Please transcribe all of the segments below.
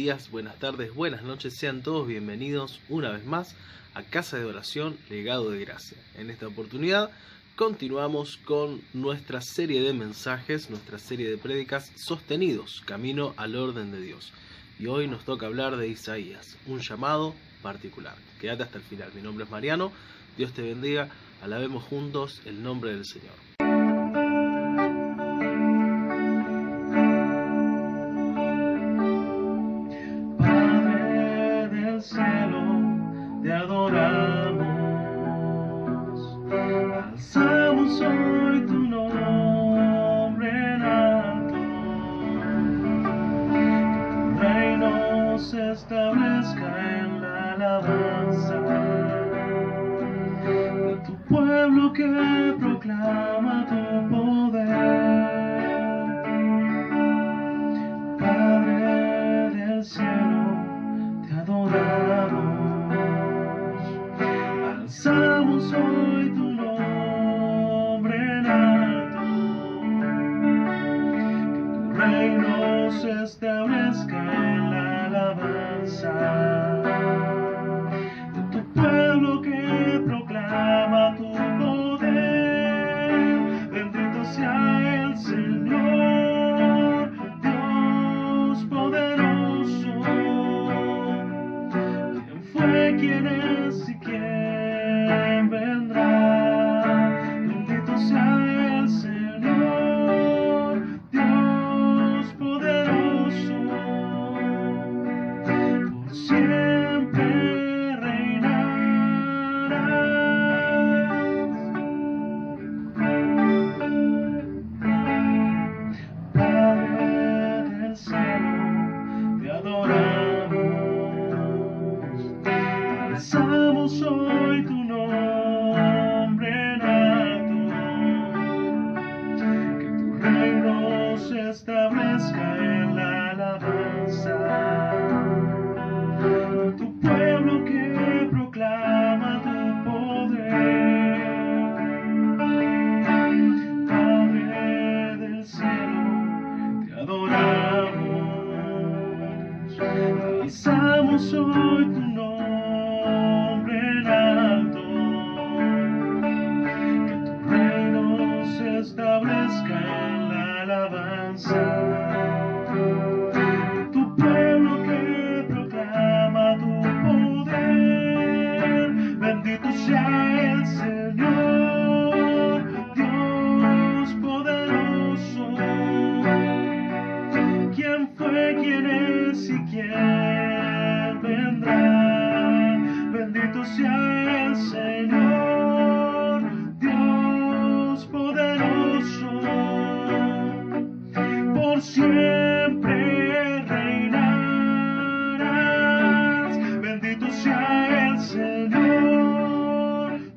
días, buenas tardes, buenas noches, sean todos bienvenidos una vez más a Casa de Oración Legado de Gracia. En esta oportunidad continuamos con nuestra serie de mensajes, nuestra serie de prédicas sostenidos, camino al orden de Dios. Y hoy nos toca hablar de Isaías, un llamado particular. Quédate hasta el final. Mi nombre es Mariano, Dios te bendiga, alabemos juntos el nombre del Señor. Padre del cielo, te adoramos, alzamos hoy tu nombre en alto, que tu reino se establezca en la alabanza de tu pueblo que proclama tu poder. Padre del cielo, te adoramos, alzamos hoy tu nombre en alto, que tu reino se establezca en la alabanza de tu pueblo que proclama tu poder. Bendito sea el Señor, Dios poderoso, quien fue, quien es y quien vendrá. Bendito sea el Señor, Dios poderoso, por siempre reinarás. Padre del cielo, te adoramos, alzamos hoy tu nombre en alto, que tu reino se establezca en la alabanza de tu pueblo que proclama tu poder. Padre del cielo, te adoramos, alzamos hoy tu nombre en alto, que tu reino se establezca en la alabanza de tu pueblo que proclama tu poder. Bendito sea el Señor, Dios poderoso, quien fue, quien es y quien vendrá. Bendito sea el Señor, Dios poderoso, por siempre reinarás. Bendito sea el Señor,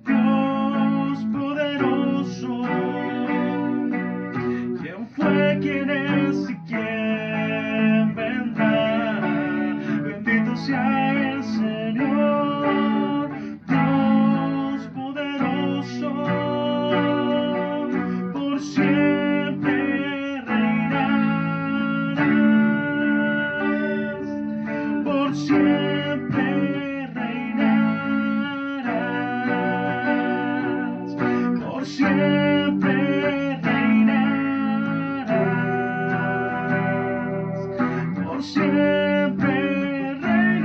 Dios poderoso, quien fue, quien es y quien vendrá. Bendito sea el Señor, Dios poderoso, por siempre reinarás, por siempre reinarás, por siempre reinarás, por siempre reinarás.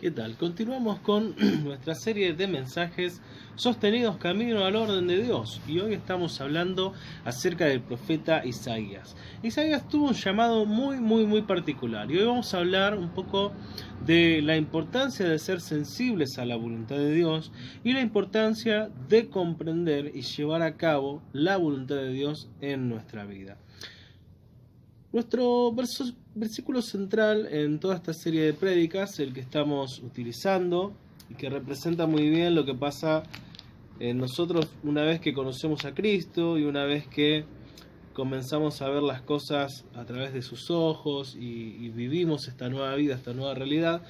¿Qué tal? Continuamos con nuestra serie de mensajes sostenidos camino al orden de Dios. Y hoy estamos hablando acerca del profeta Isaías. Isaías tuvo un llamado muy particular. Y hoy vamos a hablar un poco de la importancia de ser sensibles a la voluntad de Dios y la importancia de comprender y llevar a cabo la voluntad de Dios en nuestra vida. Nuestro versículo central en toda esta serie de prédicas, el que estamos utilizando y que representa muy bien lo que pasa en nosotros una vez que conocemos a Cristo y una vez que comenzamos a ver las cosas a través de sus ojos y vivimos esta nueva vida, esta nueva realidad,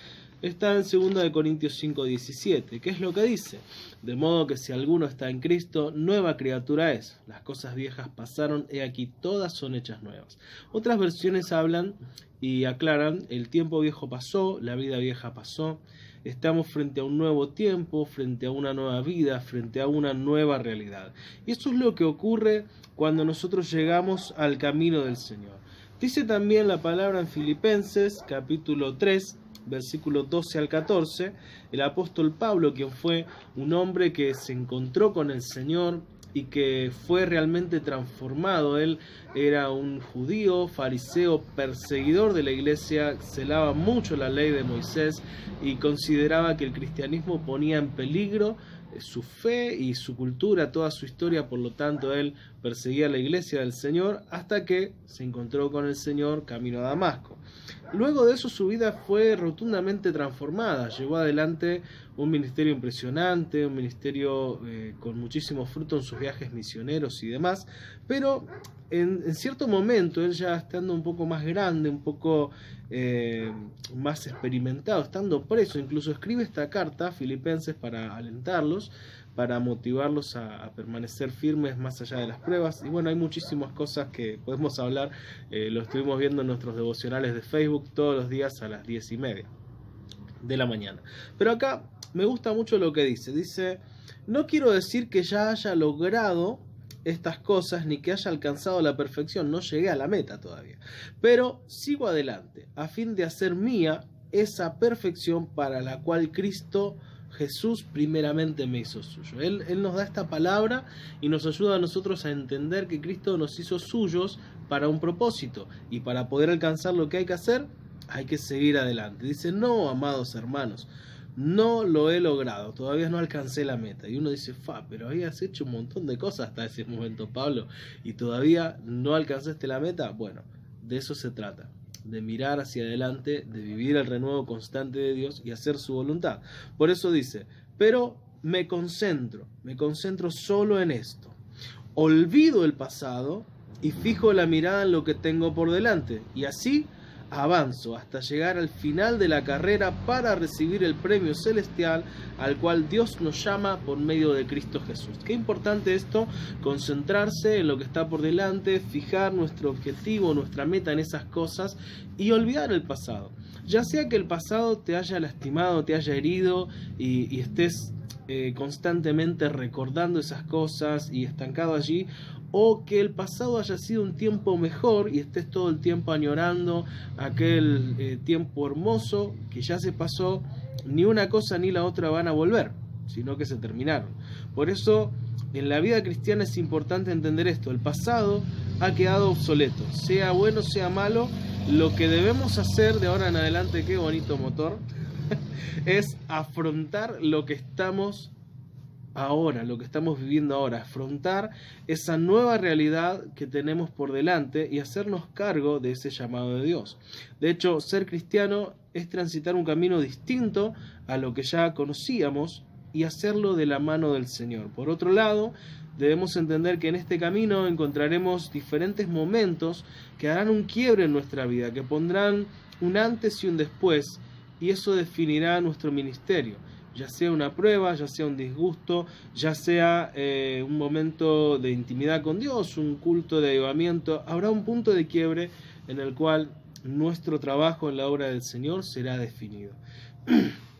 está en 2 Corintios 5:17. ¿Qué es lo que dice? De modo que si alguno está en Cristo, nueva criatura es. Las cosas viejas pasaron, he aquí todas son hechas nuevas. Otras versiones hablan y aclaran, el tiempo viejo pasó, la vida vieja pasó. Estamos frente a un nuevo tiempo, frente a una nueva vida, frente a una nueva realidad. Y eso es lo que ocurre cuando nosotros llegamos al camino del Señor. Dice también la palabra en Filipenses, capítulo 3, versículos 12 al 14, el apóstol Pablo, quien fue un hombre que se encontró con el Señor y que fue realmente transformado. Él era un judío, fariseo, perseguidor de la iglesia, celaba mucho la ley de Moisés y consideraba que el cristianismo ponía en peligro su fe y su cultura, toda su historia. Por lo tanto, él perseguía la iglesia del Señor hasta que se encontró con el Señor camino a Damasco. Luego de eso su vida fue rotundamente transformada, llevó adelante un ministerio impresionante, un ministerio con muchísimo fruto en sus viajes misioneros y demás, pero en cierto momento, él ya estando un poco más grande, un poco más experimentado, estando preso, incluso escribe esta carta a Filipenses para alentarlos, para motivarlos a permanecer firmes más allá de las pruebas. Y bueno, hay muchísimas cosas que podemos hablar, lo estuvimos viendo en nuestros devocionales de Facebook todos los días a las 10:30 de la mañana. Pero acá me gusta mucho lo que dice, no quiero decir que ya haya logrado estas cosas ni que haya alcanzado la perfección, no llegué a la meta todavía, pero sigo adelante a fin de hacer mía esa perfección para la cual Cristo Jesús primeramente me hizo suyo. Él nos da esta palabra y nos ayuda a nosotros a entender que Cristo nos hizo suyos para un propósito, y para poder alcanzar lo que hay que hacer, hay que seguir adelante. Dice, no, amados hermanos, no lo he logrado, todavía no alcancé la meta. Y uno dice, pero habías hecho un montón de cosas hasta ese momento, Pablo, y todavía no alcanzaste la meta. Bueno, de eso se trata, de mirar hacia adelante, de vivir el renuevo constante de Dios y hacer su voluntad. Por eso dice, pero me concentro solo en esto. Olvido el pasado y fijo la mirada en lo que tengo por delante, y así avanzo hasta llegar al final de la carrera para recibir el premio celestial al cual Dios nos llama por medio de Cristo Jesús. Qué importante esto, concentrarse en lo que está por delante, fijar nuestro objetivo, nuestra meta en esas cosas y olvidar el pasado. Ya sea que el pasado te haya lastimado, te haya herido y estés constantemente recordando esas cosas y estancado allí, o que el pasado haya sido un tiempo mejor y estés todo el tiempo añorando aquel tiempo hermoso que ya se pasó. Ni una cosa ni la otra van a volver, sino que se terminaron. Por eso en la vida cristiana es importante entender esto: el pasado ha quedado obsoleto, sea bueno, sea malo. Lo que debemos hacer de ahora en adelante, qué bonito motor, es afrontar lo que estamos ahora, lo que estamos viviendo ahora, afrontar esa nueva realidad que tenemos por delante y hacernos cargo de ese llamado de Dios. De hecho, ser cristiano es transitar un camino distinto a lo que ya conocíamos y hacerlo de la mano del Señor. Por otro lado, debemos entender que en este camino encontraremos diferentes momentos que harán un quiebre en nuestra vida, que pondrán un antes y un después, y eso definirá nuestro ministerio. Ya sea una prueba, ya sea un disgusto, ya sea un momento de intimidad con Dios, un culto de avivamiento, habrá un punto de quiebre en el cual nuestro trabajo en la obra del Señor será definido.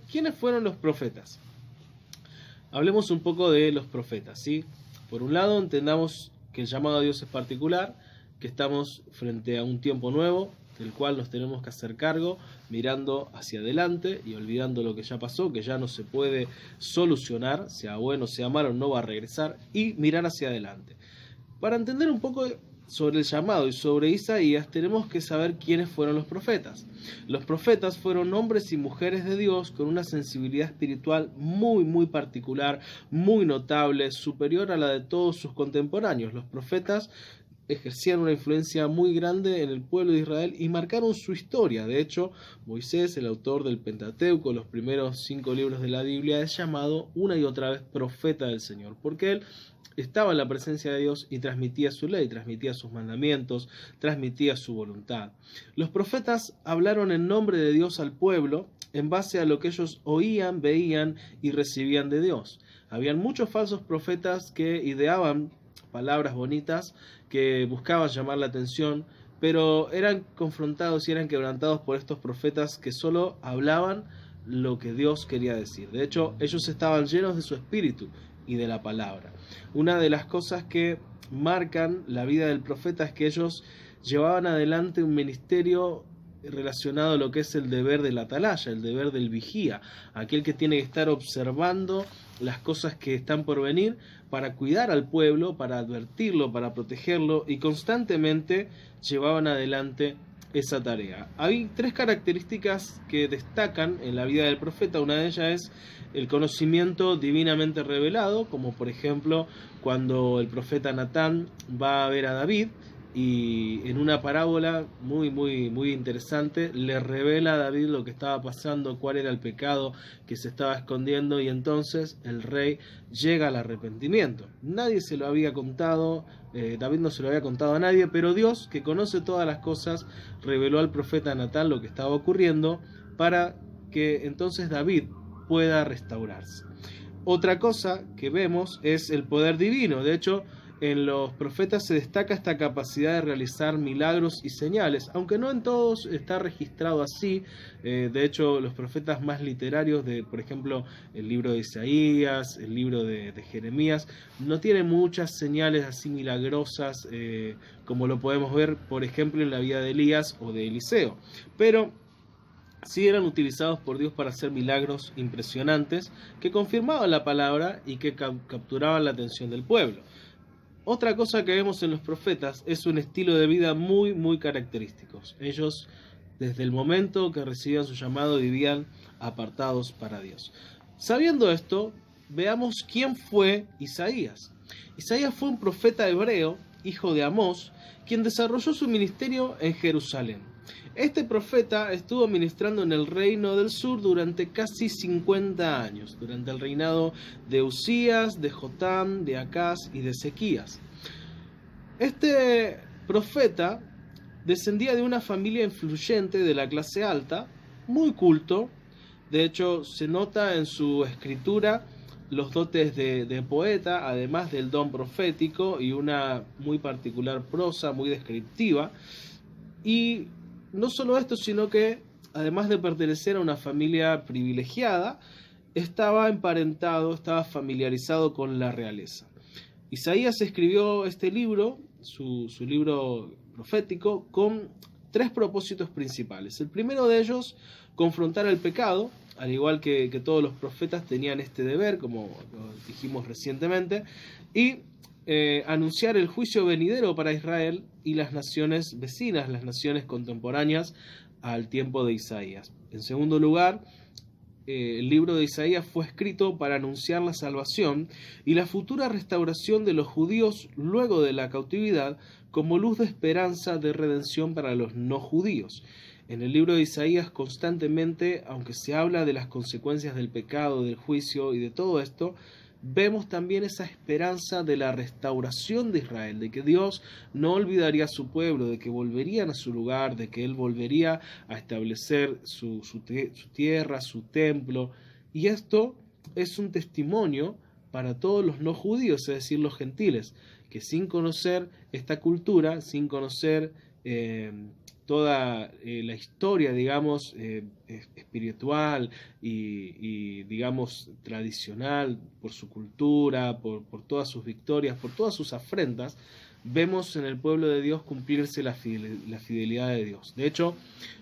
¿Quiénes fueron los profetas? Hablemos un poco de los profetas, ¿sí? Por un lado, entendamos que el llamado a Dios es particular, que estamos frente a un tiempo nuevo, del cual nos tenemos que hacer cargo, mirando hacia adelante y olvidando lo que ya pasó, que ya no se puede solucionar, sea bueno, sea malo, no va a regresar, y mirar hacia adelante. Para entender un poco sobre el llamado y sobre Isaías, tenemos que saber quiénes fueron los profetas. Los profetas fueron hombres y mujeres de Dios con una sensibilidad espiritual muy particular, muy notable, superior a la de todos sus contemporáneos. Los profetas ejercían una influencia muy grande en el pueblo de Israel y marcaron su historia. De hecho, Moisés, el autor del Pentateuco, los primeros 5 libros de la Biblia, es llamado una y otra vez profeta del Señor, porque él estaba en la presencia de Dios y transmitía su ley, transmitía sus mandamientos, transmitía su voluntad. Los profetas hablaron en nombre de Dios al pueblo en base a lo que ellos oían, veían y recibían de Dios. Habían muchos falsos profetas que ideaban palabras bonitas, que buscaban llamar la atención, pero eran confrontados y eran quebrantados por estos profetas que solo hablaban lo que Dios quería decir. De hecho, ellos estaban llenos de su espíritu y de la palabra. Una de las cosas que marcan la vida del profeta es que ellos llevaban adelante un ministerio relacionado a lo que es el deber del atalaya, el deber del vigía, aquel que tiene que estar observando las cosas que están por venir para cuidar al pueblo, para advertirlo, para protegerlo, y constantemente llevaban adelante esa tarea. Hay tres características que destacan en la vida del profeta. Una de ellas es el conocimiento divinamente revelado, como por ejemplo cuando el profeta Natán va a ver a David y en una parábola muy interesante le revela a David lo que estaba pasando, cuál era el pecado que se estaba escondiendo, y entonces el rey llega al arrepentimiento. Nadie se lo había contado, David no se lo había contado a nadie, pero Dios, que conoce todas las cosas, reveló al profeta Natán lo que estaba ocurriendo para que entonces David pueda restaurarse. Otra cosa que vemos es el poder divino. De hecho, en los profetas se destaca esta capacidad de realizar milagros y señales, aunque no en todos está registrado así. De hecho, los profetas más literarios, por ejemplo, el libro de Isaías, el libro de Jeremías, no tienen muchas señales así milagrosas como lo podemos ver, por ejemplo, en la vida de Elías o de Eliseo. Pero sí eran utilizados por Dios para hacer milagros impresionantes que confirmaban la palabra y que capturaban la atención del pueblo. Otra cosa que vemos en los profetas es un estilo de vida muy característico. Ellos, desde el momento que recibían su llamado, vivían apartados para Dios. Sabiendo esto, veamos quién fue Isaías. Isaías fue un profeta hebreo, hijo de Amós, quien desarrolló su ministerio en Jerusalén. Este profeta estuvo ministrando en el reino del sur durante casi 50 años, durante el reinado de Usías, de Jotam, de Acaz y de Ezequías. Este profeta descendía de una familia influyente de la clase alta, muy culto. De hecho, se nota en su escritura los dotes de poeta, además del don profético y una muy particular prosa, muy descriptiva. Y no solo esto, sino que además de pertenecer a una familia privilegiada, estaba emparentado, estaba familiarizado con la realeza. Isaías escribió este libro, su libro profético, con tres propósitos principales. El primero de ellos, confrontar el pecado, al igual que todos los profetas tenían este deber, como lo dijimos recientemente, y anunciar el juicio venidero para Israel y las naciones vecinas, las naciones contemporáneas al tiempo de Isaías. En segundo lugar, el libro de Isaías fue escrito para anunciar la salvación y la futura restauración de los judíos luego de la cautividad como luz de esperanza de redención para los no judíos. En el libro de Isaías constantemente, aunque se habla de las consecuencias del pecado, del juicio y de todo esto, vemos también esa esperanza de la restauración de Israel, de que Dios no olvidaría a su pueblo, de que volverían a su lugar, de que Él volvería a establecer su tierra, su templo. Y esto es un testimonio para todos los no judíos, es decir, los gentiles, que sin conocer esta cultura, sin conocer toda la historia, digamos, espiritual y digamos, tradicional, por su cultura, por todas sus victorias, por todas sus afrentas, vemos en el pueblo de Dios cumplirse la fidelidad de Dios. De hecho,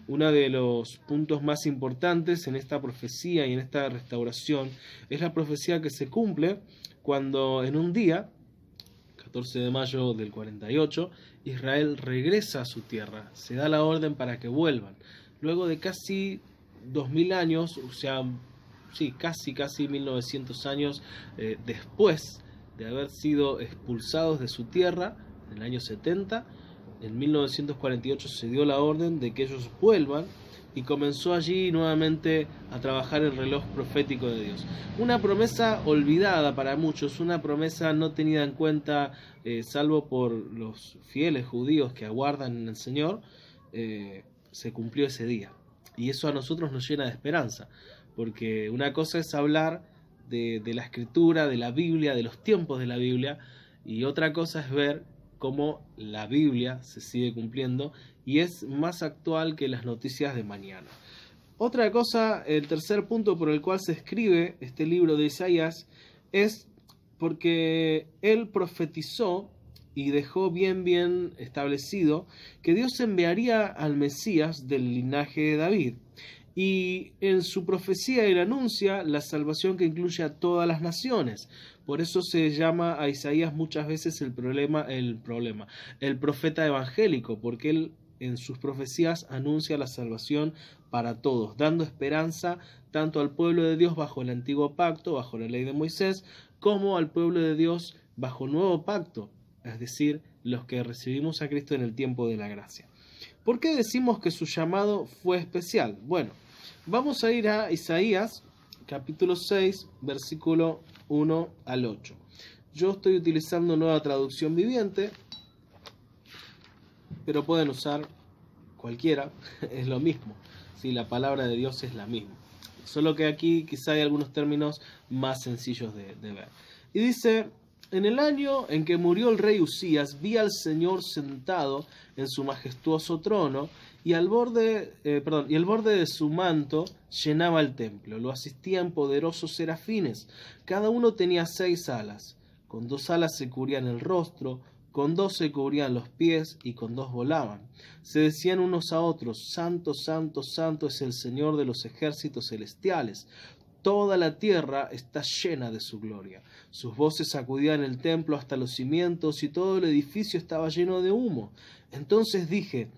uno de los puntos más importantes en esta profecía y en esta restauración es la profecía que se cumple cuando en un día, 14 de mayo del 48, Israel regresa a su tierra, se da la orden para que vuelvan. Luego de casi 2000 años, o sea, sí, casi 1900 años después de haber sido expulsados de su tierra, en el año 70, en 1948 se dio la orden de que ellos vuelvan y comenzó allí nuevamente a trabajar el reloj profético de Dios. Una promesa olvidada para muchos, una promesa no tenida en cuenta salvo por los fieles judíos que aguardan en el Señor, se cumplió ese día. Y eso a nosotros nos llena de esperanza, porque una cosa es hablar de la escritura, de la Biblia, de los tiempos de la Biblia, y otra cosa es ver cómo la Biblia se sigue cumpliendo y es más actual que las noticias de mañana. Otra cosa, el tercer punto por el cual se escribe este libro de Isaías es porque él profetizó y dejó bien establecido que Dios enviaría al Mesías del linaje de David. Y en su profecía él anuncia la salvación que incluye a todas las naciones. Por eso se llama a Isaías muchas veces el profeta evangélico, porque él en sus profecías anuncia la salvación para todos, dando esperanza tanto al pueblo de Dios bajo el antiguo pacto, bajo la ley de Moisés, como al pueblo de Dios bajo el nuevo pacto, es decir, los que recibimos a Cristo en el tiempo de la gracia. ¿Por qué decimos que su llamado fue especial? Bueno, vamos a ir a Isaías, capítulo 6, versículo 1 al 8. Yo estoy utilizando Nueva Traducción Viviente, pero pueden usar cualquiera, es lo mismo. Sí, la palabra de Dios es la misma. Solo que aquí quizá hay algunos términos más sencillos de ver. Y dice: en el año en que murió el rey Usías, vi al Señor sentado en su majestuoso trono, y el borde de su manto llenaba el templo. Lo asistían poderosos serafines. Cada uno tenía 6 alas. Con 2 alas se cubrían el rostro, con 2 se cubrían los pies, y con 2 volaban. Se decían unos a otros: Santo, santo, santo es el Señor de los ejércitos celestiales. Toda la tierra está llena de su gloria. Sus voces sacudían el templo hasta los cimientos, y todo el edificio estaba lleno de humo. Entonces dije: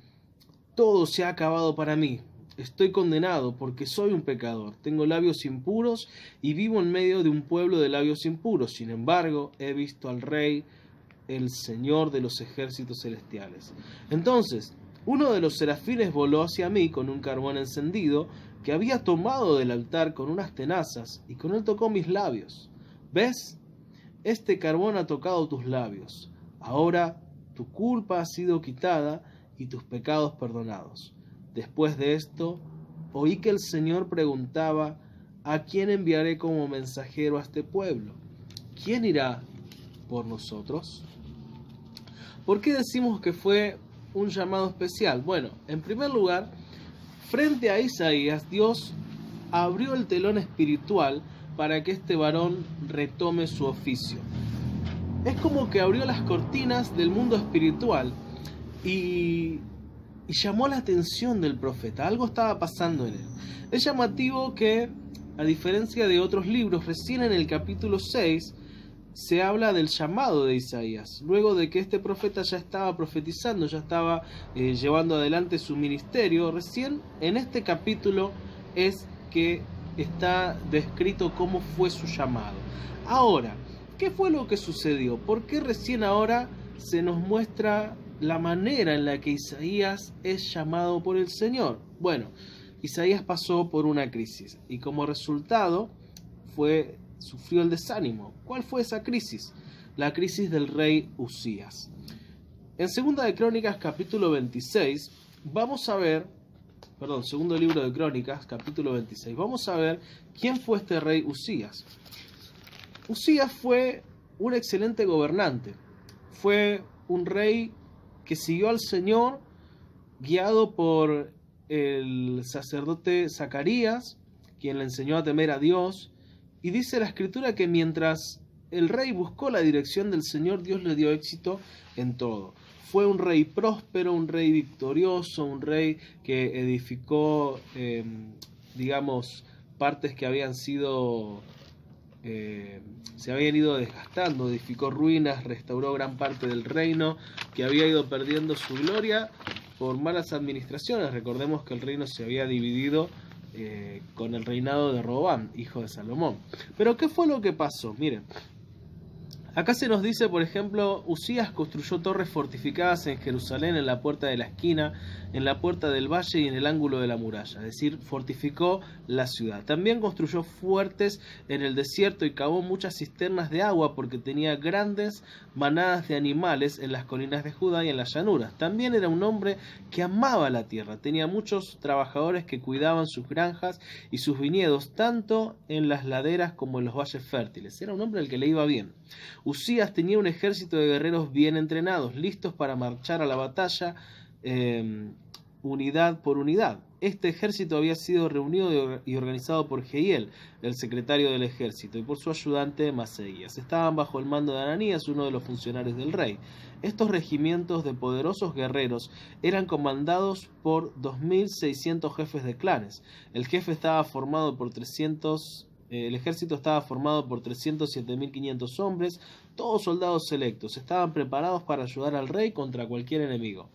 todo se ha acabado para mí. Estoy condenado porque soy un pecador. Tengo labios impuros y vivo en medio de un pueblo de labios impuros. Sin embargo, he visto al Rey, el Señor de los ejércitos celestiales. Entonces uno de los serafines voló hacia mí con un carbón encendido que había tomado del altar con unas tenazas, y con él tocó mis labios. ¿Ves? Este carbón ha tocado tus labios. Ahora tu culpa ha sido quitada y tus pecados perdonados. Después de esto, oí que el Señor preguntaba: ¿a quién enviaré como mensajero a este pueblo? ¿Quién irá por nosotros? ¿Por qué decimos que fue un llamado especial? Bueno, en primer lugar, frente a Isaías, Dios abrió el telón espiritual para que este varón retome su oficio. Es como que abrió las cortinas del mundo espiritual y llamó la atención del profeta. Algo estaba pasando en él. Es llamativo que, a diferencia de otros libros, recién en el capítulo 6 se habla del llamado de Isaías, luego de que este profeta ya estaba profetizando, ya estaba llevando adelante su ministerio. Recién en este capítulo es que está descrito cómo fue su llamado. Ahora, ¿qué fue lo que sucedió? ¿Por qué recién ahora se nos muestra la manera en la que Isaías es llamado por el Señor? Bueno, Isaías pasó por una crisis y como resultado sufrió el desánimo. ¿Cuál fue esa crisis? La crisis del rey Usías. En Segunda de Crónicas, capítulo 26, Segundo libro de Crónicas, capítulo 26, vamos a ver quién fue este rey Usías. Usías fue un excelente gobernante. Fue un rey que siguió al Señor, guiado por el sacerdote Zacarías, quien le enseñó a temer a Dios. Y dice la Escritura que mientras el rey buscó la dirección del Señor, Dios le dio éxito en todo. Fue un rey próspero, un rey victorioso, un rey que edificó, partes que habían sido, se habían ido desgastando, edificó ruinas, restauró gran parte del reino que había ido perdiendo su gloria por malas administraciones. Recordemos que el reino se había dividido con el reinado de Roboam, hijo de Salomón. Pero ¿qué fue lo que pasó? Miren, Acá se nos dice, por ejemplo, Usías construyó torres fortificadas en Jerusalén, en la puerta de la esquina, en la puerta del valle y en el ángulo de la muralla, es decir, fortificó la ciudad. También construyó fuertes en el desierto y cavó muchas cisternas de agua porque tenía grandes manadas de animales en las colinas de Judá y en las llanuras. También era un hombre que amaba la tierra, tenía muchos trabajadores que cuidaban sus granjas y sus viñedos, tanto en las laderas como en los valles fértiles. Era un hombre al que le iba bien. Usías tenía un ejército de guerreros bien entrenados, listos para marchar a la batalla unidad por unidad. Este ejército había sido reunido y organizado por Jehiel, el secretario del ejército, y por su ayudante Maseías. Estaban bajo el mando de Ananías, uno de los funcionarios del rey. Estos regimientos de poderosos guerreros eran comandados por 2.600 jefes de clanes. El ejército estaba formado por 307.500 hombres, todos soldados selectos. Estaban preparados para ayudar al rey contra cualquier enemigo.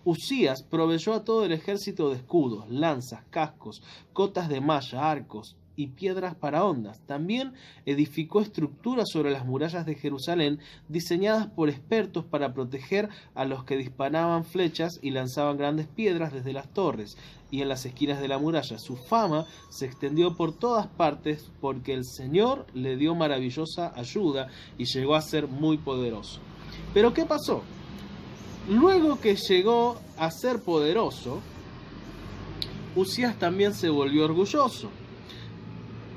Usías proveyó a todo el ejército de escudos, lanzas, cascos, cotas de malla, arcos y piedras para hondas. También edificó estructuras sobre las murallas de Jerusalén, diseñadas por expertos para proteger a los que disparaban flechas y lanzaban grandes piedras desde las torres y en las esquinas de la muralla. Su fama se extendió por todas partes porque el Señor le dio maravillosa ayuda y llegó a ser muy poderoso. Pero ¿qué pasó? Luego que llegó a ser poderoso, Usías también se volvió orgulloso,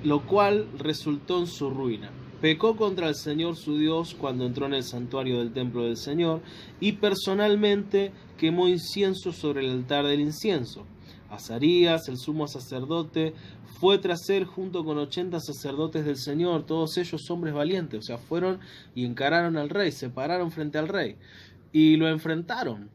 lo cual resultó en su ruina. Pecó contra el Señor su Dios cuando entró en el santuario del templo del Señor y personalmente quemó incienso sobre el altar del incienso. Azarías, el sumo sacerdote, fue tras él junto con 80 sacerdotes del Señor, todos ellos hombres valientes, o sea, fueron y encararon al rey, se pararon frente al rey y lo enfrentaron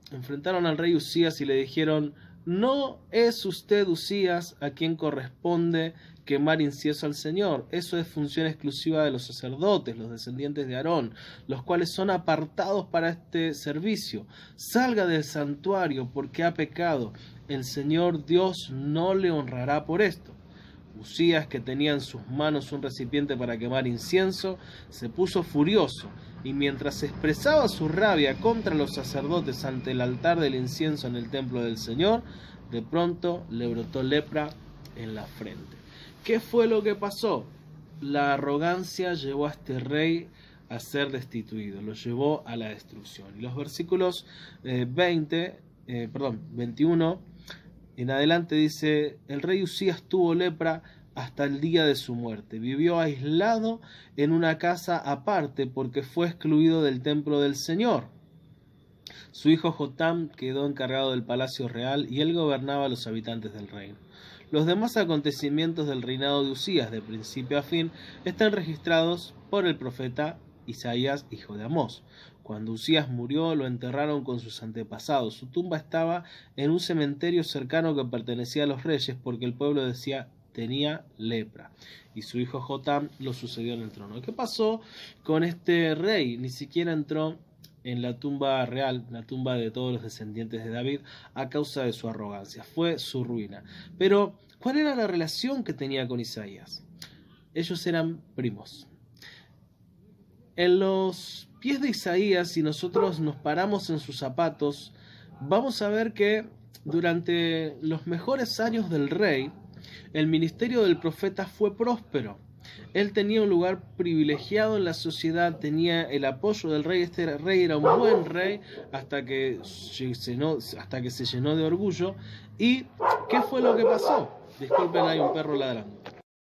al rey Usías y le dijeron: no es usted, Usías, a quien corresponde quemar incienso al Señor. Eso es función exclusiva de los sacerdotes, los descendientes de Aarón, los cuales son apartados para este servicio. Salga del santuario porque ha pecado. El Señor Dios no le honrará por esto. Usías, que tenía en sus manos un recipiente para quemar incienso, se puso furioso, y mientras expresaba su rabia contra los sacerdotes ante el altar del incienso en el templo del Señor, de pronto le brotó lepra en la frente. ¿Qué fue lo que pasó? La arrogancia llevó a este rey a ser destituido, lo llevó a la destrucción. Y los versículos 21 en adelante dice: el rey Usías tuvo lepra hasta el día de su muerte. Vivió aislado en una casa aparte porque fue excluido del templo del Señor. Su hijo Jotam quedó encargado del palacio real y él gobernaba a los habitantes del reino. Los demás acontecimientos del reinado de Usías, de principio a fin, están registrados por el profeta Isaías, hijo de Amós. Cuando Usías murió, lo enterraron con sus antepasados. Su tumba estaba en un cementerio cercano que pertenecía a los reyes, porque el pueblo decía tenía lepra. Y su hijo Jotam lo sucedió en el trono. ¿Qué pasó con este rey? Ni siquiera entró en la tumba real, la tumba de todos los descendientes de David, a causa de su arrogancia. Fue su ruina. Pero, ¿cuál era la relación que tenía con Isaías? Ellos eran primos. En los pies de Isaías, si nosotros nos paramos en sus zapatos, vamos a ver que durante los mejores años del rey, el ministerio del profeta fue próspero. Él tenía un lugar privilegiado en la sociedad, tenía el apoyo del rey. Este rey era un buen rey hasta que se llenó de orgullo. ¿Y qué fue lo que pasó? Disculpen, hay un perro ladrando.